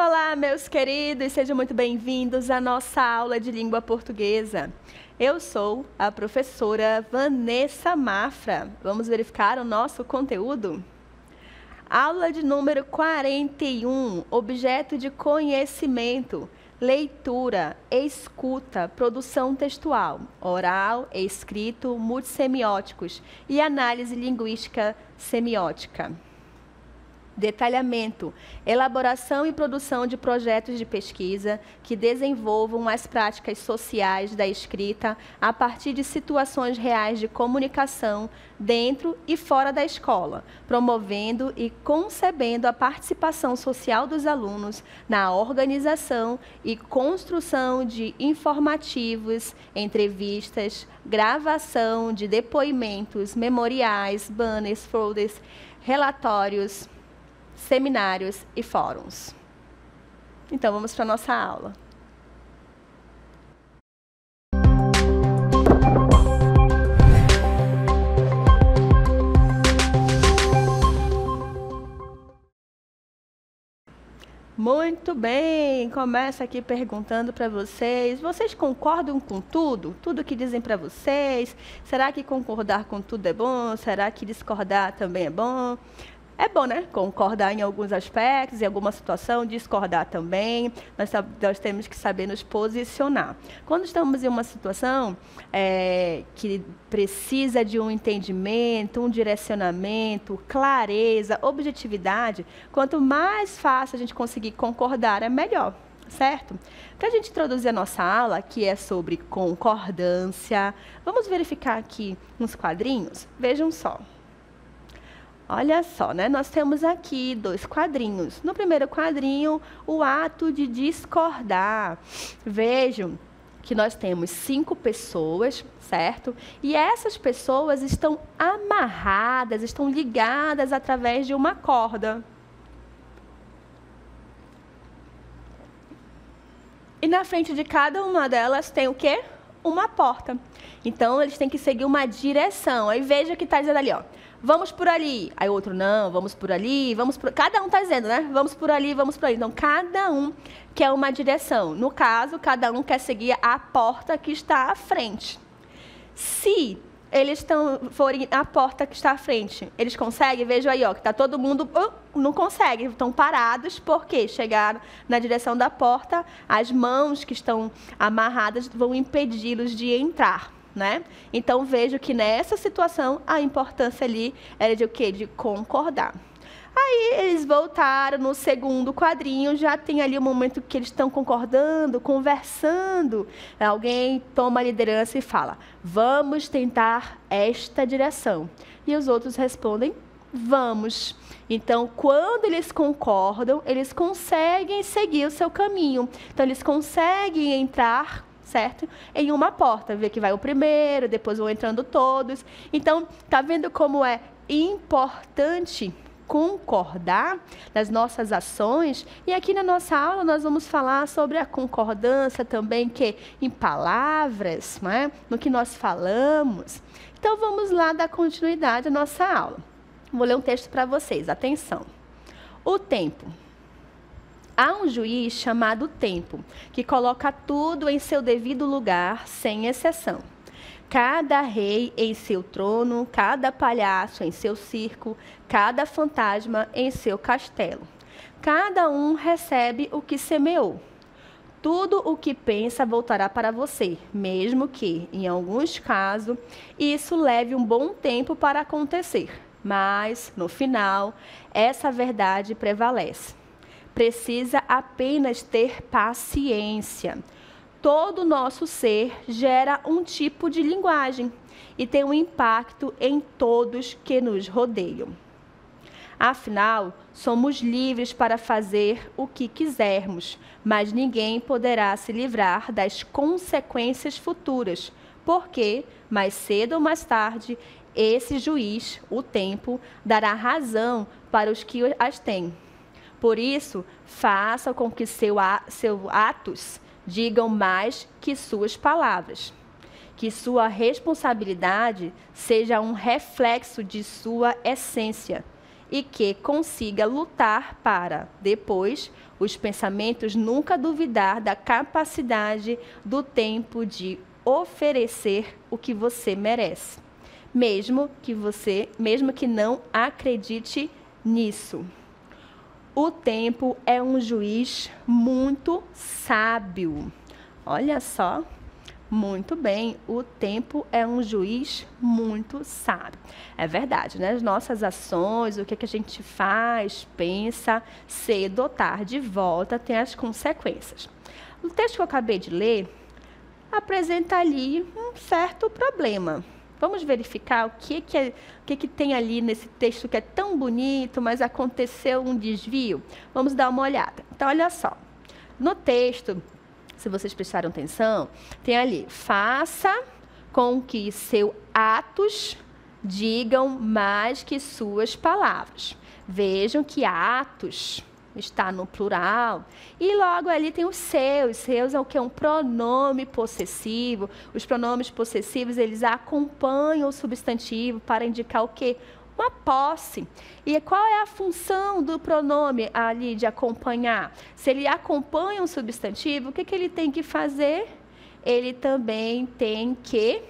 Olá, meus queridos, sejam muito bem-vindos à nossa aula de língua portuguesa. Eu sou a professora Vanessa Mafra. Vamos verificar o nosso conteúdo? Aula de número 41, objeto de conhecimento, leitura, escuta, produção textual, oral, escrito, multissemióticos e análise linguística semiótica. Detalhamento, elaboração e produção de projetos de pesquisa que desenvolvam as práticas sociais da escrita a partir de situações reais de comunicação dentro e fora da escola, promovendo e concebendo a participação social dos alunos na organização e construção de informativos, entrevistas, gravação de depoimentos, memoriais, banners, folders, relatórios, seminários e fóruns. Então, vamos para a nossa aula. Muito bem, começa aqui perguntando para vocês concordam com tudo? Tudo que dizem para vocês? Será que concordar com tudo é bom? Será que discordar também é bom? É bom, né? Concordar em alguns aspectos, em alguma situação, discordar também. Nós temos que saber nos posicionar. Quando estamos em uma situação que precisa de um entendimento, um direcionamento, clareza, objetividade, quanto mais fácil a gente conseguir concordar, é melhor. Certo? Para a gente introduzir a nossa aula, que é sobre concordância, vamos verificar aqui uns quadrinhos? Vejam só. Olha só, né? Nós temos aqui 2 quadrinhos. No primeiro quadrinho, o ato de discordar. Vejam que nós temos 5 pessoas, certo? E essas pessoas estão amarradas, estão ligadas através de uma corda. E na frente de cada uma delas tem o quê? Uma porta. Então, eles têm que seguir uma direção. Aí veja que está dizendo ali, ó. Vamos por ali. Aí o outro, não, vamos por ali, vamos por... Cada um está dizendo, né? Vamos por ali, vamos por ali. Então, cada um quer uma direção. No caso, cada um quer seguir a porta que está à frente. Se eles forem à porta que está à frente, eles conseguem? Vejam aí, ó, que está todo mundo... não consegue, estão parados, porque chegaram na direção da porta, as mãos que estão amarradas vão impedi-los de entrar. Né? Então, vejo que nessa situação, a importância ali era de o quê? De concordar. Aí, eles voltaram no segundo quadrinho, já tem ali o momento que eles estão concordando, conversando. Alguém toma a liderança e fala, vamos tentar esta direção. E os outros respondem, vamos. Então, quando eles concordam, eles conseguem seguir o seu caminho. Então, eles conseguem entrar, certo? Em uma porta, vê que vai o primeiro, depois vão entrando todos. Então, tá vendo como é importante concordar nas nossas ações? E aqui na nossa aula nós vamos falar sobre a concordância também, que em palavras, né? No que nós falamos. Então, vamos lá dar continuidade à nossa aula. Vou ler um texto para vocês, atenção. O tempo. Há um juiz chamado Tempo, que coloca tudo em seu devido lugar, sem exceção. Cada rei em seu trono, cada palhaço em seu circo, cada fantasma em seu castelo. Cada um recebe o que semeou. Tudo o que pensa voltará para você, mesmo que, em alguns casos, isso leve um bom tempo para acontecer. Mas, no final, essa verdade prevalece. Precisa apenas ter paciência. Todo o nosso ser gera um tipo de linguagem e tem um impacto em todos que nos rodeiam. Afinal, somos livres para fazer o que quisermos, mas ninguém poderá se livrar das consequências futuras, porque, mais cedo ou mais tarde, esse juiz, o tempo, dará razão para os que as têm. Por isso, faça com que seus atos digam mais que suas palavras. Que sua responsabilidade seja um reflexo de sua essência e que consiga lutar para, depois, Os pensamentos nunca duvidar da capacidade do tempo de oferecer o que você merece, mesmo que não acredite nisso. O tempo é um juiz muito sábio. Olha só, muito bem, o tempo é um juiz muito sábio. É verdade, né? As nossas ações, o que a gente faz, pensa, cedo ou tarde, volta, tem as consequências. O texto que eu acabei de ler apresenta ali um certo problema. Vamos verificar o que tem ali nesse texto que é tão bonito, mas aconteceu um desvio? Vamos dar uma olhada. Então, olha só. No texto, se vocês prestaram atenção, tem ali, faça com que seus atos digam mais que suas palavras. Vejam que atos está no plural. E logo ali tem os seus. Seus é o que? Um pronome possessivo. Os pronomes possessivos, eles acompanham o substantivo para indicar o quê? Uma posse. E qual é a função do pronome ali de acompanhar? Se ele acompanha um substantivo, o que ele tem que fazer? Ele também tem que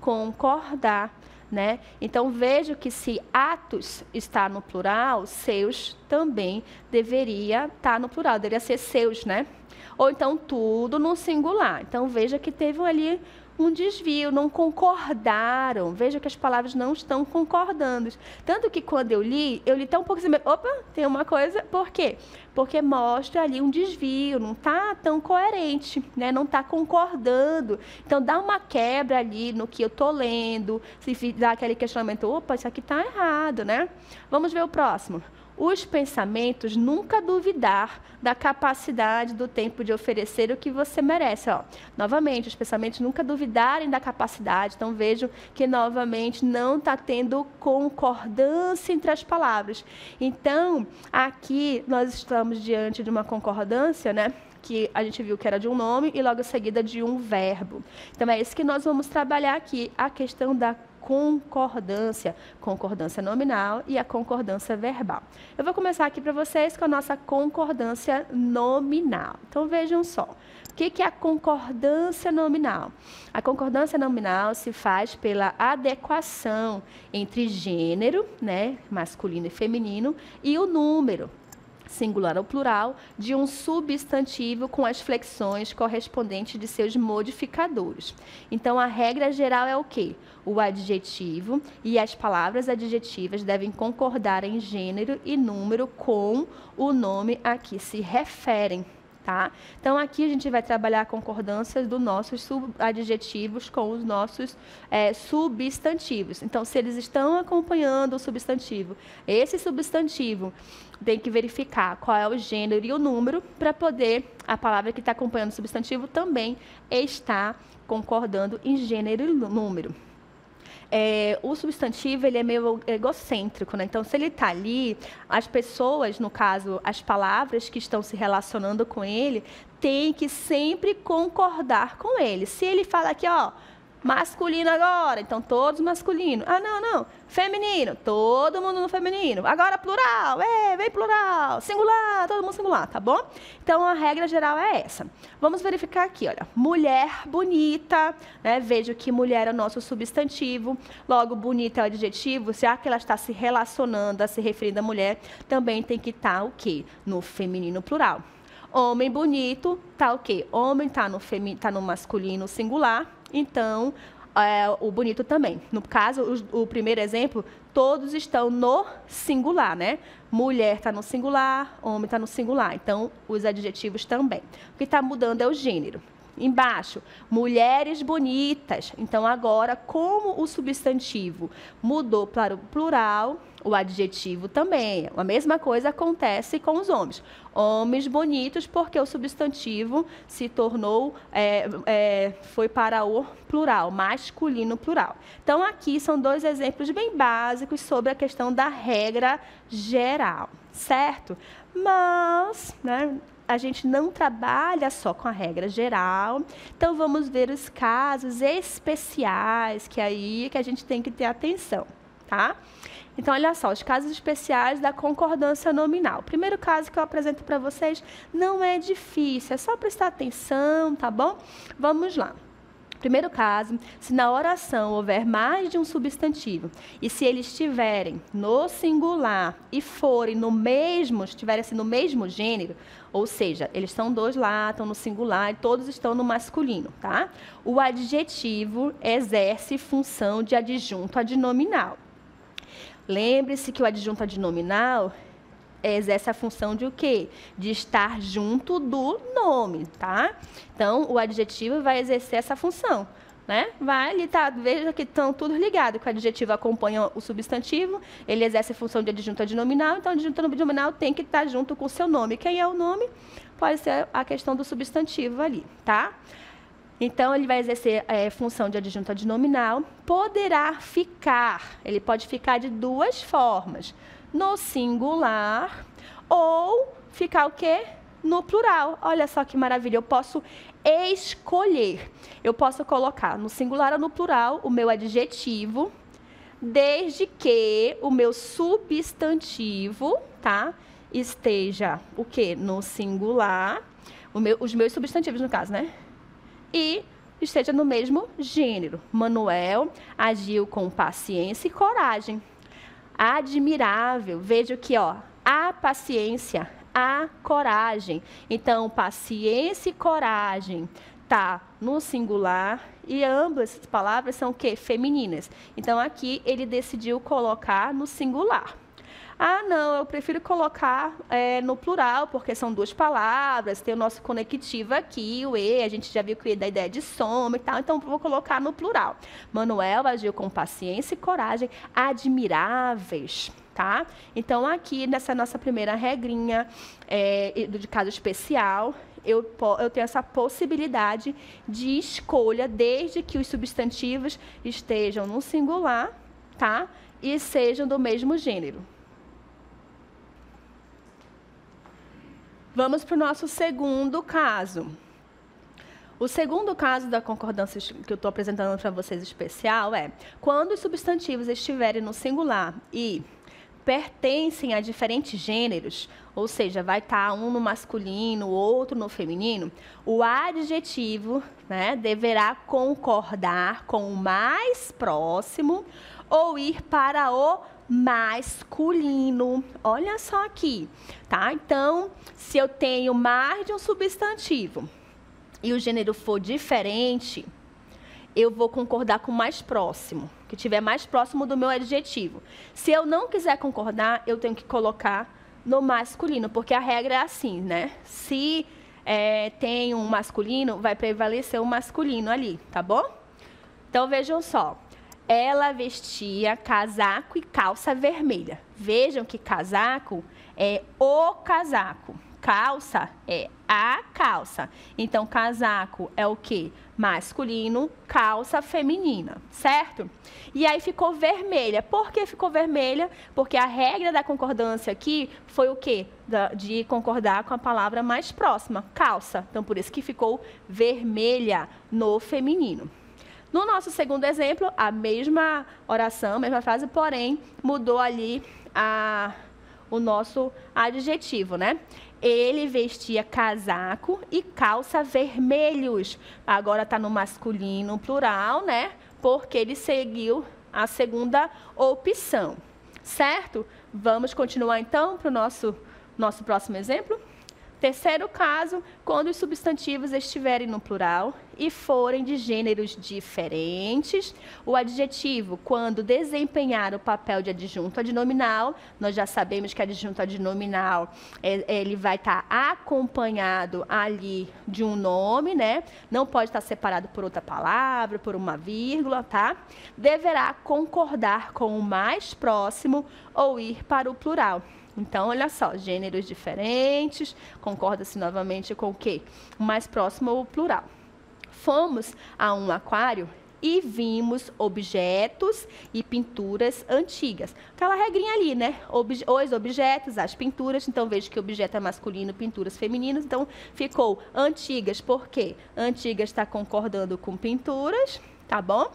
concordar. Né? Então, vejo que se atos está no plural, seus também deveria estar no plural, deveria ser seus, né? Ou então, tudo no singular. Então, veja que teve ali um desvio, não concordaram. Veja que as palavras não estão concordando. Tanto que quando eu li até um pouco assim, opa, tem uma coisa, por quê? Porque mostra ali um desvio, não está tão coerente, né? Não está concordando. Então, dá uma quebra ali no que eu estou lendo, se dá aquele questionamento, opa, isso aqui está errado, né? Vamos ver o próximo. Os pensamentos nunca duvidar da capacidade do tempo de oferecer o que você merece. Ó, novamente, os pensamentos nunca duvidarem da capacidade. Então, vejo que, novamente, não está tendo concordância entre as palavras. Então, aqui nós estamos diante de uma concordância, né? Que a gente viu que era de um nome e logo em seguida de um verbo. Então, é isso que nós vamos trabalhar aqui, a questão da concordância nominal e a concordância verbal. Eu vou começar aqui para vocês com a nossa concordância nominal. Então, vejam só. O que é a concordância nominal? A concordância nominal se faz pela adequação entre gênero, né, masculino e feminino, e o número, singular ou plural, de um substantivo com as flexões correspondentes de seus modificadores. Então, a regra geral é o quê? O adjetivo e as palavras adjetivas devem concordar em gênero e número com o nome a que se referem. Tá? Então, aqui a gente vai trabalhar a concordância dos nossos adjetivos com os nossos substantivos. Então, se eles estão acompanhando o substantivo, esse substantivo tem que verificar qual é o gênero e o número para poder a palavra que está acompanhando o substantivo também estar concordando em gênero e número. O substantivo ele é meio egocêntrico, né? Então, se ele está ali, as pessoas, no caso, as palavras que estão se relacionando com ele, têm que sempre concordar com ele. Se ele fala aqui, ó, masculino agora, então todos masculino. Ah, não, feminino, todo mundo no feminino. Agora plural, vem plural, singular, todo mundo singular, tá bom? Então, a regra geral é essa. Vamos verificar aqui, olha, mulher bonita, né? Vejo que mulher é o nosso substantivo, logo bonita é o adjetivo, já que ela está se relacionando, se referindo à mulher, também tem que estar o quê? No feminino plural. Homem bonito, tá o quê? Homem está no masculino singular, então, o bonito também. No caso, o primeiro exemplo, todos estão no singular, né? Mulher está no singular, homem está no singular. Então, os adjetivos também. O que está mudando é o gênero. Embaixo, mulheres bonitas. Então, agora, como o substantivo mudou para o plural, o adjetivo também. A mesma coisa acontece com os homens. Homens bonitos, porque o substantivo se tornou, foi para o plural, masculino plural. Então, aqui são dois exemplos bem básicos sobre a questão da regra geral, certo? Mas, né, a gente não trabalha só com a regra geral, então vamos ver os casos especiais, que aí que a gente tem que ter atenção, tá? Então, olha só, os casos especiais da concordância nominal. O primeiro caso que eu apresento para vocês não é difícil, é só prestar atenção, tá bom? Vamos lá. Primeiro caso, se na oração houver mais de um substantivo e se eles estiverem no singular e forem no mesmo, estiverem assim, no mesmo gênero, ou seja, eles são dois lá, estão no singular e todos estão no masculino, tá? O adjetivo exerce função de adjunto adnominal. Lembre-se que o adjunto adnominal exerce a função de o quê? De estar junto do nome, tá? Então, o adjetivo vai exercer essa função, né? Vai ali, tá? Veja que estão tudo ligado, que o adjetivo acompanha o substantivo, ele exerce a função de adjunto adnominal, então o adjunto adnominal tem que estar junto com o seu nome. Quem é o nome? Pode ser a questão do substantivo ali, tá? Então, ele vai exercer função de adjunto adnominal, poderá ficar, ele pode ficar de duas formas, no singular ou ficar o quê? No plural. Olha só que maravilha, eu posso escolher. Eu posso colocar no singular ou no plural o meu adjetivo, desde que o meu substantivo, tá, esteja o quê? No singular, os meus substantivos no caso, né? E esteja no mesmo gênero. Manuel agiu com paciência e coragem. Admirável. Veja aqui, ó, a paciência, a coragem. Então, paciência e coragem tá no singular e ambas as palavras são o quê? Femininas. Então, aqui ele decidiu colocar no singular. Ah, não, eu prefiro colocar no plural, porque são duas palavras, tem o nosso conectivo aqui, o E, a gente já viu que da ideia de soma e tal, então vou colocar no plural. Manuel agiu com paciência e coragem, admiráveis, tá? Então, aqui, nessa nossa primeira regrinha de caso especial, eu tenho essa possibilidade de escolha, desde que os substantivos estejam no singular, tá? E sejam do mesmo gênero. Vamos para o nosso segundo caso. O segundo caso da concordância que eu estou apresentando para vocês especial é quando os substantivos estiverem no singular e pertencem a diferentes gêneros, ou seja, vai estar um no masculino, o outro no feminino, o adjetivo, né, deverá concordar com o mais próximo ou ir para o masculino. Olha só aqui, tá? Então, se eu tenho mais de um substantivo e o gênero for diferente, eu vou concordar com o mais próximo, que estiver mais próximo do meu adjetivo. Se eu não quiser concordar, eu tenho que colocar no masculino, porque a regra é assim, né? Se tem um masculino, vai prevalecer o masculino ali, tá bom? Então, vejam só. Ela vestia casaco e calça vermelha. Vejam que casaco é o casaco. Calça é a calça. Então, casaco é o quê? Masculino, calça feminina, certo? E aí ficou vermelha. Por que ficou vermelha? Porque a regra da concordância aqui foi o quê? De concordar com a palavra mais próxima, calça. Então, por isso que ficou vermelha no feminino. No nosso segundo exemplo, a mesma oração, a mesma frase, porém, mudou ali o nosso adjetivo, né? Ele vestia casaco e calça vermelhos. Agora está no masculino plural, né? Porque ele seguiu a segunda opção, certo? Vamos continuar, então, para o nosso próximo exemplo. Terceiro caso, quando os substantivos estiverem no plural e forem de gêneros diferentes, o adjetivo, quando desempenhar o papel de adjunto adnominal, nós já sabemos que adjunto adnominal, ele vai estar acompanhado ali de um nome, né? Não pode estar separado por outra palavra, por uma vírgula, tá? Deverá concordar com o mais próximo ou ir para o plural. Então, olha só, gêneros diferentes, concorda-se novamente com o quê? O mais próximo ou o plural. Fomos a um aquário e vimos objetos e pinturas antigas. Aquela regrinha ali, né? Os objetos, as pinturas. Então, vejo que objeto é masculino, pinturas femininas. Então, ficou antigas. Por quê? Antigas está concordando com pinturas, tá bom?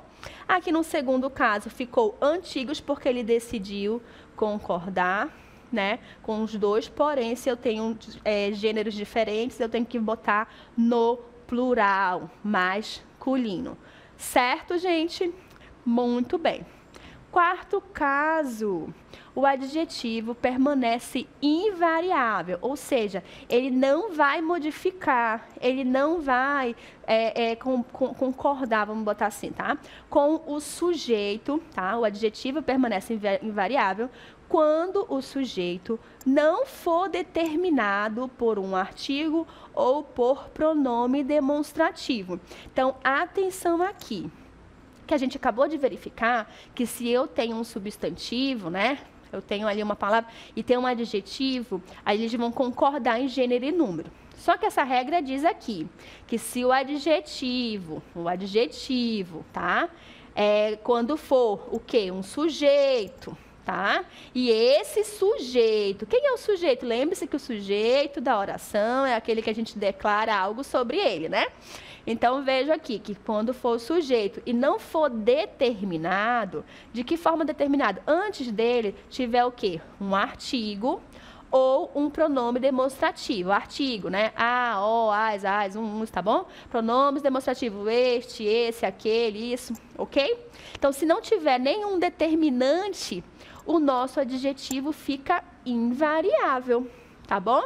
Aqui no segundo caso ficou antigos porque ele decidiu concordar, né, com os dois, porém, se eu tenho gêneros diferentes, eu tenho que botar no plural, masculino. Certo, gente? Muito bem. Quarto caso, o adjetivo permanece invariável, ou seja, ele não vai modificar, ele não vai concordar, vamos botar assim, tá? Com o sujeito, tá? O adjetivo permanece invariável quando o sujeito não for determinado por um artigo ou por pronome demonstrativo. Então, atenção aqui, que a gente acabou de verificar que se eu tenho um substantivo, né? Eu tenho ali uma palavra e tem um adjetivo, aí eles vão concordar em gênero e número. Só que essa regra diz aqui que se o adjetivo, tá? Quando for o quê? Um sujeito, tá? E esse sujeito, quem é o sujeito? Lembre-se que o sujeito da oração é aquele que a gente declara algo sobre ele, né? Então, veja aqui que quando for o sujeito e não for determinado, de que forma determinado? Antes dele tiver o quê? Um artigo ou um pronome demonstrativo. Artigo, né? A, o, as, uns, tá bom? Pronomes demonstrativos, este, esse, aquele, isso, ok? Então, se não tiver nenhum determinante, o nosso adjetivo fica invariável, tá bom?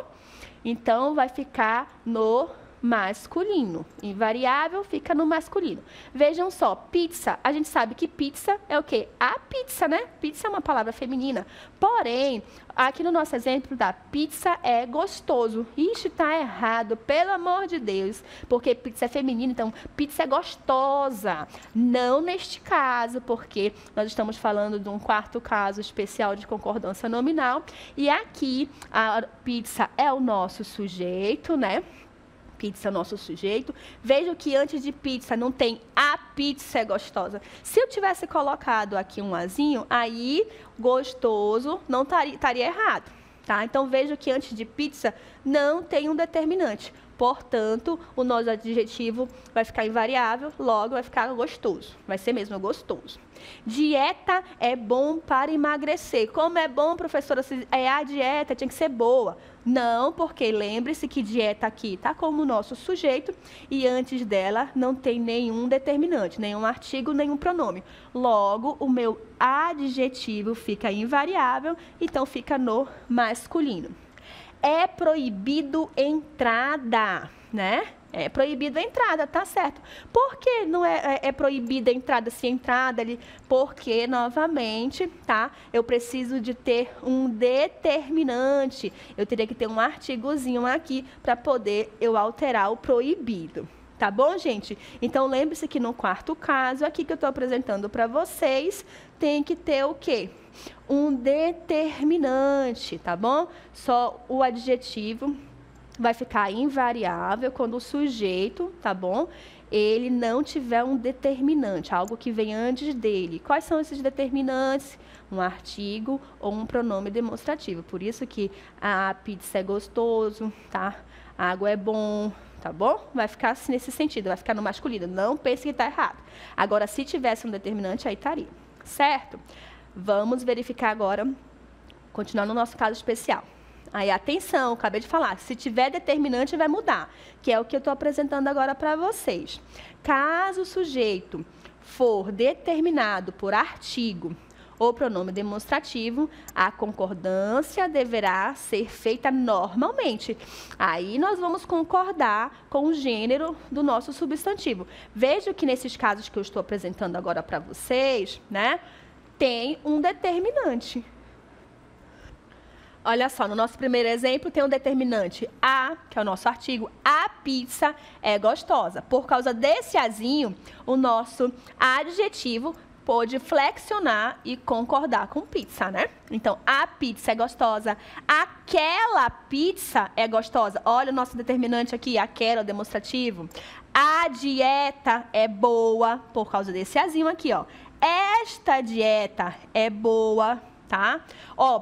Então, vai ficar no masculino. Invariável fica no masculino. Vejam só, pizza. A gente sabe que pizza é o quê? A pizza, né? Pizza é uma palavra feminina. Porém, aqui no nosso exemplo da pizza é gostoso. Ixi, tá errado, pelo amor de Deus. Porque pizza é feminina, então pizza é gostosa. Não neste caso, porque nós estamos falando de um quarto caso especial de concordância nominal. E aqui a pizza é o nosso sujeito, né? Pizza é o nosso sujeito. Veja que antes de pizza não tem a pizza é gostosa. Se eu tivesse colocado aqui um azinho, aí gostoso não estaria errado, tá? Então veja que antes de pizza não tem um determinante. Portanto, o nosso adjetivo vai ficar invariável, logo vai ficar gostoso. Vai ser mesmo gostoso. Dieta é bom para emagrecer. Como é bom, professora? A dieta tinha que ser boa. Não, porque lembre-se que dieta aqui está como o nosso sujeito e antes dela não tem nenhum determinante, nenhum artigo, nenhum pronome. Logo, o meu adjetivo fica invariável, então fica no masculino. É proibido entrada, né? É proibido a entrada, tá certo. Por que não é proibida a entrada, se entrada ali? Porque, novamente, tá? Eu preciso de ter um determinante. Eu teria que ter um artigozinho aqui para poder eu alterar o proibido. Tá bom, gente? Então, lembre-se que no quarto caso, aqui que eu estou apresentando para vocês, tem que ter o quê? Um determinante, tá bom? Só o adjetivo vai ficar invariável quando o sujeito, tá bom? Ele não tiver um determinante, algo que vem antes dele. Quais são esses determinantes? Um artigo ou um pronome demonstrativo. Por isso que a pizza é gostoso, tá? A água é bom, tá bom? Vai ficar assim nesse sentido, vai ficar no masculino. Não pense que está errado. Agora, se tivesse um determinante, aí estaria, certo? Vamos verificar agora, continuar no nosso caso especial. Aí, atenção, acabei de falar, se tiver determinante vai mudar, que é o que eu estou apresentando agora para vocês. Caso o sujeito for determinado por artigo ou pronome demonstrativo, a concordância deverá ser feita normalmente. Aí nós vamos concordar com o gênero do nosso substantivo. Veja que nesses casos que eu estou apresentando agora para vocês, né, tem um determinante. Olha só, no nosso primeiro exemplo tem um determinante a, que é o nosso artigo, a pizza é gostosa. Por causa desse azinho, o nosso adjetivo pôde flexionar e concordar com pizza, né? Então, a pizza é gostosa, aquela pizza é gostosa. Olha o nosso determinante aqui, aquela, o demonstrativo. A dieta é boa, por causa desse azinho aqui, ó. Esta dieta é boa, tá? Ó,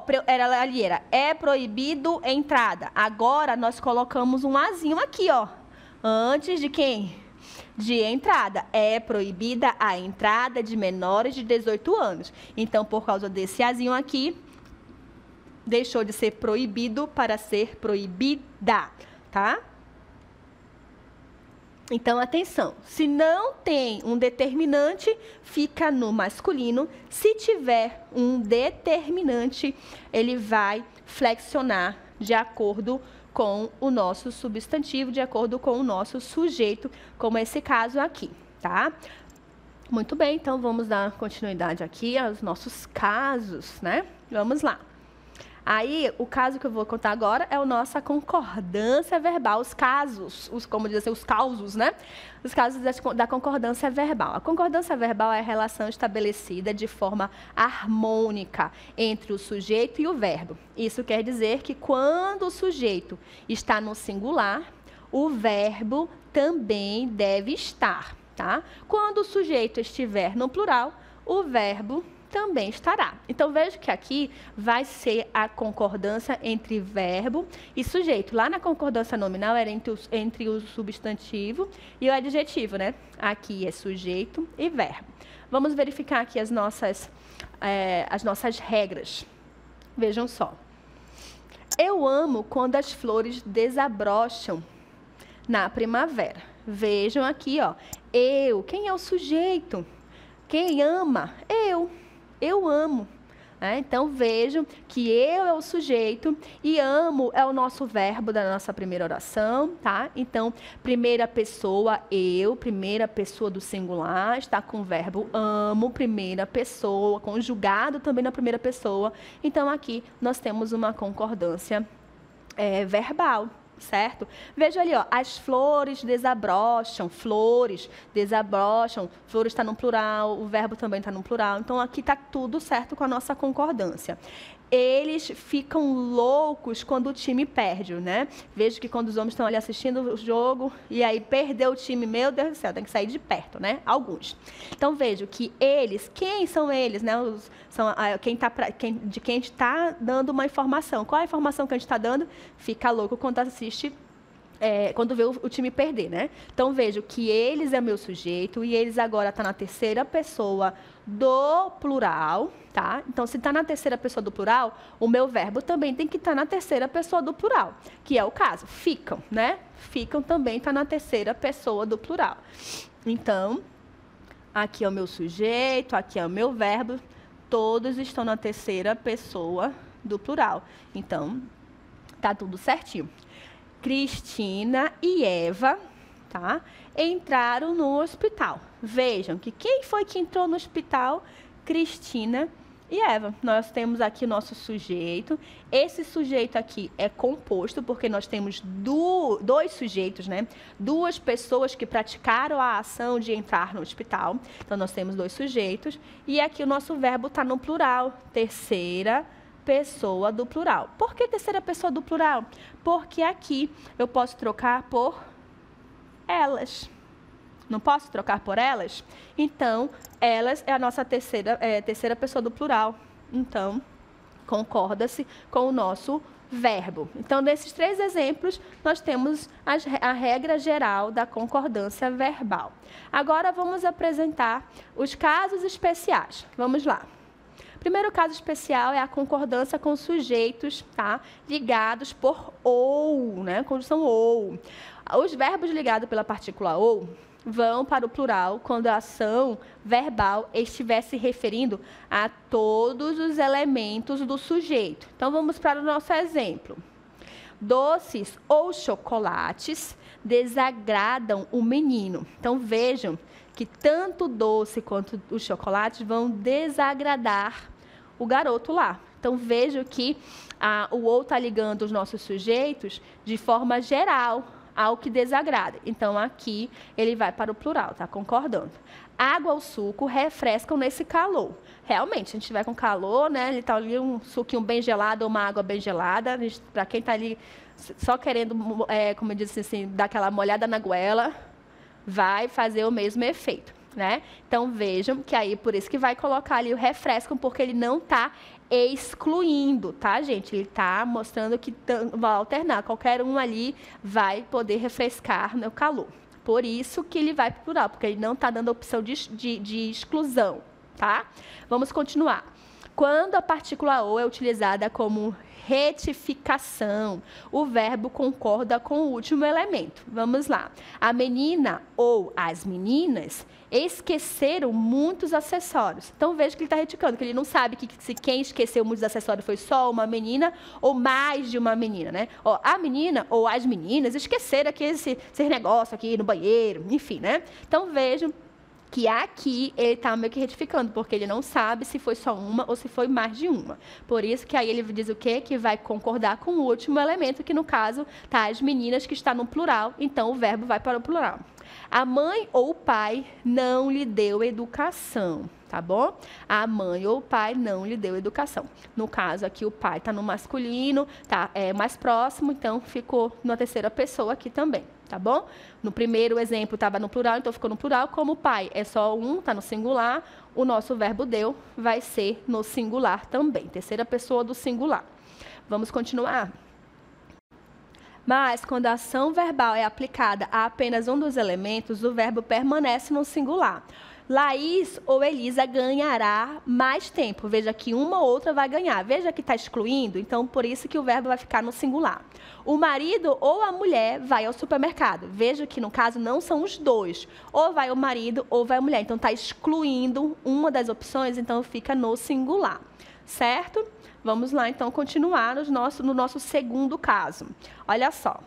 ali era, é proibido entrada. Agora, nós colocamos um azinho aqui, ó. Antes de quem? De entrada. É proibida a entrada de menores de 18 anos. Então, por causa desse azinho aqui, deixou de ser proibido para ser proibida, tá? Então, atenção. Se não tem um determinante, fica no masculino. Se tiver um determinante, ele vai flexionar de acordo com o nosso substantivo, de acordo com o nosso sujeito, como esse caso aqui, tá? Muito bem, então vamos dar continuidade aqui aos nossos casos, né? Vamos lá. Aí, o caso que eu vou contar agora é a nossa concordância verbal, os casos, como dizer, os causos, né? Os casos da concordância verbal. A concordância verbal é a relação estabelecida de forma harmônica entre o sujeito e o verbo. Isso quer dizer que quando o sujeito está no singular, o verbo também deve estar, tá? Quando o sujeito estiver no plural, o verbo também estará. Então, veja que aqui vai ser a concordância entre verbo e sujeito. Lá na concordância nominal era entre o substantivo e o adjetivo, né? Aqui é sujeito e verbo. Vamos verificar aqui as nossas regras. Vejam só. Eu amo quando as flores desabrocham na primavera. Vejam aqui, ó. Eu. Quem é o sujeito? Quem ama? Eu amo. Então, vejam que eu é o sujeito e amo é o nosso verbo da nossa primeira oração, tá? Então, primeira pessoa, eu, primeira pessoa do singular, está com o verbo amo, primeira pessoa, conjugado também na primeira pessoa. Então, aqui nós temos uma concordância verbal. Certo? Veja ali, ó, as flores desabrocham, flores está no plural, o verbo também está no plural. Então, aqui está tudo certo com a nossa concordância. Eles ficam loucos quando o time perde, né? Vejo que quando os homens estão ali assistindo o jogo e aí perdeu o time, meu Deus do céu, tem que sair de perto, né? Alguns. Então, vejo que eles, quem são eles, né? De quem a gente está dando uma informação. Qual é a informação que a gente está dando? Fica louco quando assiste, quando vê o time perder, né? Então, vejo que eles é meu sujeito e eles agora estão na terceira pessoa do plural, tá? Então, se está na terceira pessoa do plural, o meu verbo também tem que estar na terceira pessoa do plural, que é o caso. Ficam, né? Ficam também está na terceira pessoa do plural. Então, aqui é o meu sujeito, aqui é o meu verbo, todos estão na terceira pessoa do plural. Então, tá tudo certinho. Cristina e Eva, tá, entraram no hospital. Vejam que quem foi que entrou no hospital? Cristina e Eva. Nós temos aqui o nosso sujeito. Esse sujeito aqui é composto porque nós temos dois sujeitos, né? Duas pessoas que praticaram a ação de entrar no hospital. Então, nós temos dois sujeitos. E aqui o nosso verbo está no plural. Terceira pessoa do plural. Por que terceira pessoa do plural? Porque aqui eu posso trocar por elas. Não posso trocar por elas? Então, elas é a nossa terceira pessoa do plural. Então, concorda-se com o nosso verbo. Então, nesses três exemplos, nós temos a regra geral da concordância verbal. Agora, vamos apresentar os casos especiais. Vamos lá. Primeiro caso especial é a concordância com sujeitos, tá, ligados por ou, né, conjunção ou. Os verbos ligados pela partícula ou vão para o plural quando a ação verbal estiver se referindo a todos os elementos do sujeito. Então, vamos para o nosso exemplo. Doces ou chocolates desagradam o menino. Então, vejam que tanto o doce quanto os chocolates vão desagradar o garoto lá. Então, vejo que o ou está ligando os nossos sujeitos de forma geral ao que desagrada. Então, aqui ele vai para o plural, tá concordando. Água ou suco refrescam nesse calor. Realmente, se a gente estiver com calor, né, ele está ali um suquinho bem gelado ou uma água bem gelada, para quem está ali só querendo, como eu disse assim, dar aquela molhada na goela, vai fazer o mesmo efeito, né? Então, vejam que aí, por isso que vai colocar ali o refrescam, porque ele não está excluindo, tá, gente? Ele está mostrando que vai alternar. Qualquer um ali vai poder refrescar no calor. Por isso que ele vai para o plural, porque ele não está dando a opção de exclusão, tá? Vamos continuar. Quando a partícula ou é utilizada como retificação, o verbo concorda com o último elemento. Vamos lá. A menina ou as meninas esqueceram muitos acessórios. Então, veja que ele está retificando, que ele não sabe que se quem esqueceu muitos acessórios foi só uma menina ou mais de uma menina, né? Ó, a menina ou as meninas esqueceram aqui esse negócio aqui no banheiro, enfim, né? Então, vejam que aqui ele está meio que retificando, porque ele não sabe se foi só uma ou se foi mais de uma. Por isso que aí ele diz o quê? Que vai concordar com o último elemento, que no caso tá as meninas, que está no plural, então o verbo vai para o plural. A mãe ou o pai não lhe deu educação, tá bom? A mãe ou o pai não lhe deu educação. No caso aqui o pai está no masculino, tá mais próximo, então ficou na terceira pessoa aqui também. Tá bom? No primeiro exemplo estava no plural, então ficou no plural. Como o pai é só um, está no singular, o nosso verbo deu vai ser no singular também. Terceira pessoa do singular. Vamos continuar. Mas, quando a ação verbal é aplicada a apenas um dos elementos, o verbo permanece no singular. Laís ou Elisa ganhará mais tempo. Veja que uma ou outra vai ganhar. Veja que está excluindo, então por isso que o verbo vai ficar no singular. O marido ou a mulher vai ao supermercado. Veja que no caso não são os dois. Ou vai o marido ou vai a mulher. Então está excluindo uma das opções, então fica no singular. Certo? Vamos lá então continuar no nosso segundo caso. Olha só.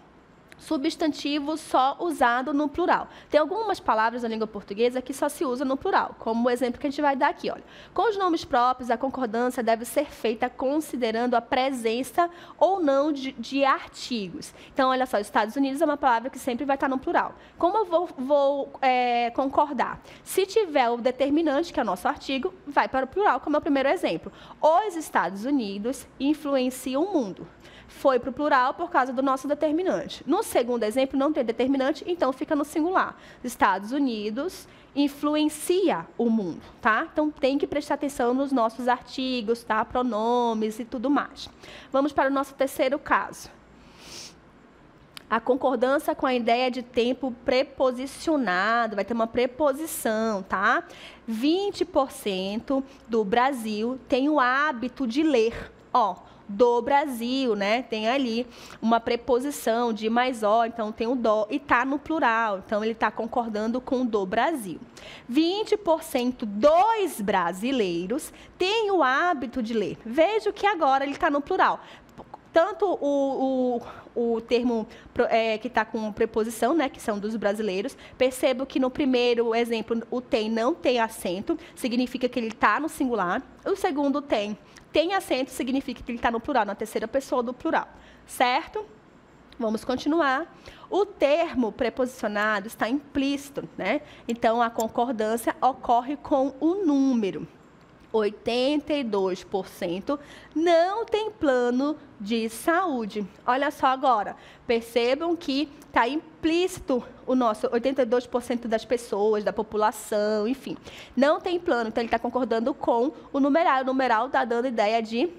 Substantivo só usado no plural. Tem algumas palavras na língua portuguesa que só se usa no plural, como o exemplo que a gente vai dar aqui. Olha. Com os nomes próprios, a concordância deve ser feita considerando a presença ou não de artigos. Então, olha só, Estados Unidos é uma palavra que sempre vai estar no plural. Como eu vou concordar? Se tiver o determinante, que é o nosso artigo, vai para o plural, como é o primeiro exemplo. Os Estados Unidos influenciam o mundo. Foi para o plural por causa do nosso determinante. No segundo exemplo, não tem determinante, então fica no singular. Estados Unidos influencia o mundo, tá? Então, tem que prestar atenção nos nossos artigos, tá? Pronomes e tudo mais. Vamos para o nosso terceiro caso. A concordância com a ideia de tempo preposicionado, vai ter uma preposição, tá? 20% do Brasil tem o hábito de ler, ó, do Brasil, né? Tem ali uma preposição de mais ó, então tem o do e tá no plural, então ele está concordando com o do Brasil. 20% dos brasileiros têm o hábito de ler. Veja que agora ele está no plural. Tanto o termo que está com preposição, né, que são dos brasileiros, percebo que no primeiro exemplo o tem não tem acento, significa que ele está no singular. O segundo tem acento, significa que ele está no plural, na terceira pessoa do plural, certo? Vamos continuar. O termo preposicionado está implícito, né? Então, a concordância ocorre com o número. 82% não tem plano de saúde. Olha só agora, percebam que está implícito o nosso 82% das pessoas, da população, enfim, não tem plano, então ele está concordando com o numeral. O numeral está dando ideia de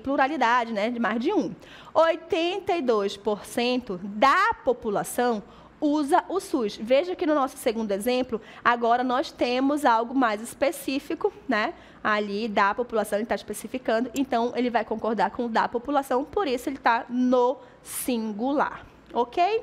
pluralidade, né? De mais de um. 82% da população usa o SUS. Veja que no nosso segundo exemplo, agora nós temos algo mais específico, né? Ali da população, ele está especificando, então ele vai concordar com o da população, por isso ele está no singular. Ok?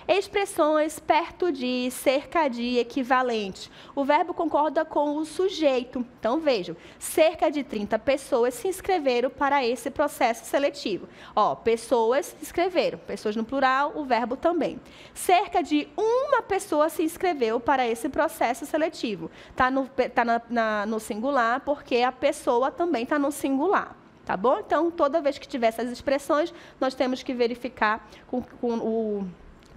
Expressões perto de, cerca de, equivalente. O verbo concorda com o sujeito. Então, vejam, cerca de 30 pessoas se inscreveram para esse processo seletivo. Ó, pessoas se inscreveram, pessoas no plural, o verbo também. Cerca de uma pessoa se inscreveu para esse processo seletivo. Está no singular, porque a pessoa também está no singular. Tá bom? Então, toda vez que tiver essas expressões, nós temos que verificar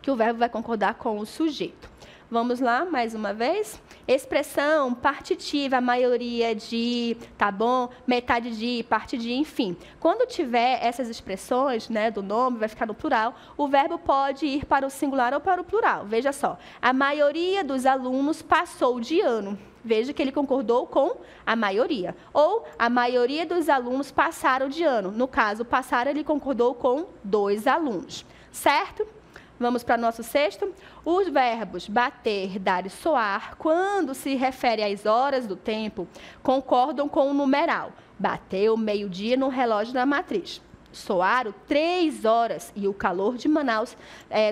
que o verbo vai concordar com o sujeito. Vamos lá, mais uma vez. Expressão partitiva, a maioria de, tá bom? Metade de, parte de, enfim. Quando tiver essas expressões, né, do nome, vai ficar no plural, o verbo pode ir para o singular ou para o plural. Veja só, a maioria dos alunos passou de ano. Veja que ele concordou com a maioria. Ou a maioria dos alunos passaram de ano. No caso, passaram, ele concordou com 2 alunos. Certo? Vamos para nosso sexto. Os verbos bater, dar e soar, quando se refere às horas do tempo, concordam com o numeral. Bateu meio-dia no relógio da matriz. Soaram 3 horas e o calor de Manaus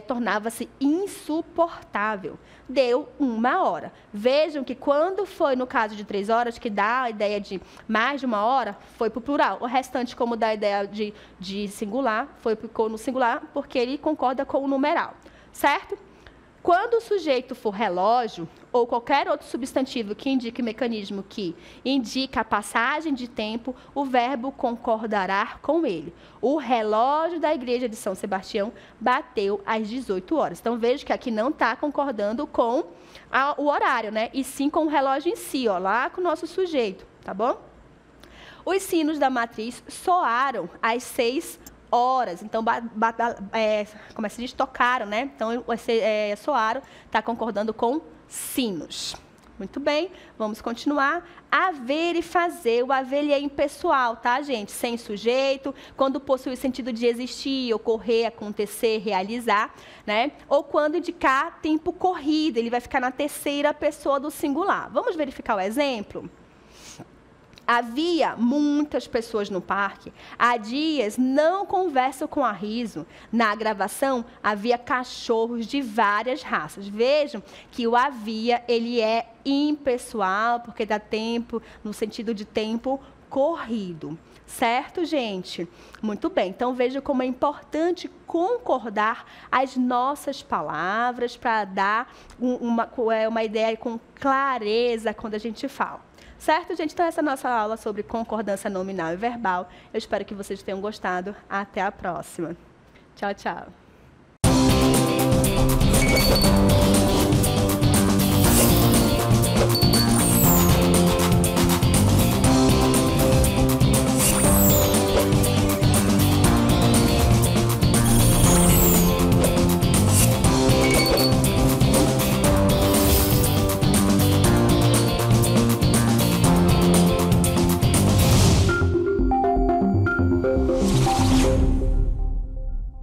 tornava-se insuportável. Deu 1 hora. Vejam que quando foi no caso de 3 horas, que dá a ideia de mais de 1 hora, foi para o plural. O restante, como dá a ideia de singular, ficou no singular, porque ele concorda com o numeral. Certo? Quando o sujeito for relógio ou qualquer outro substantivo que indique mecanismo que indica a passagem de tempo, o verbo concordará com ele. O relógio da igreja de São Sebastião bateu às 18 horas. Então, veja que aqui não está concordando com o horário, né? E sim com o relógio em si, ó, lá com o nosso sujeito, tá bom? Os sinos da matriz soaram às 6 horas, então, como se diz, tocaram, né? Então, soaram, está concordando com sinos. Muito bem, vamos continuar. Haver e fazer. O haver ele é impessoal, tá, gente? Sem sujeito, quando possui o sentido de existir, ocorrer, acontecer, realizar, né? Ou quando indicar tempo corrido, ele vai ficar na terceira pessoa do singular. Vamos verificar o exemplo? Havia muitas pessoas no parque. Há dias não converso com a riso. Na gravação, havia cachorros de várias raças. Vejam que o havia, ele é impessoal, porque dá tempo, no sentido de tempo corrido. Certo, gente? Muito bem. Então, veja como é importante concordar as nossas palavras para dar uma ideia com clareza quando a gente fala. Certo, gente? Então, essa é a nossa aula sobre concordância nominal e verbal. Eu espero que vocês tenham gostado. Até a próxima. Tchau, tchau.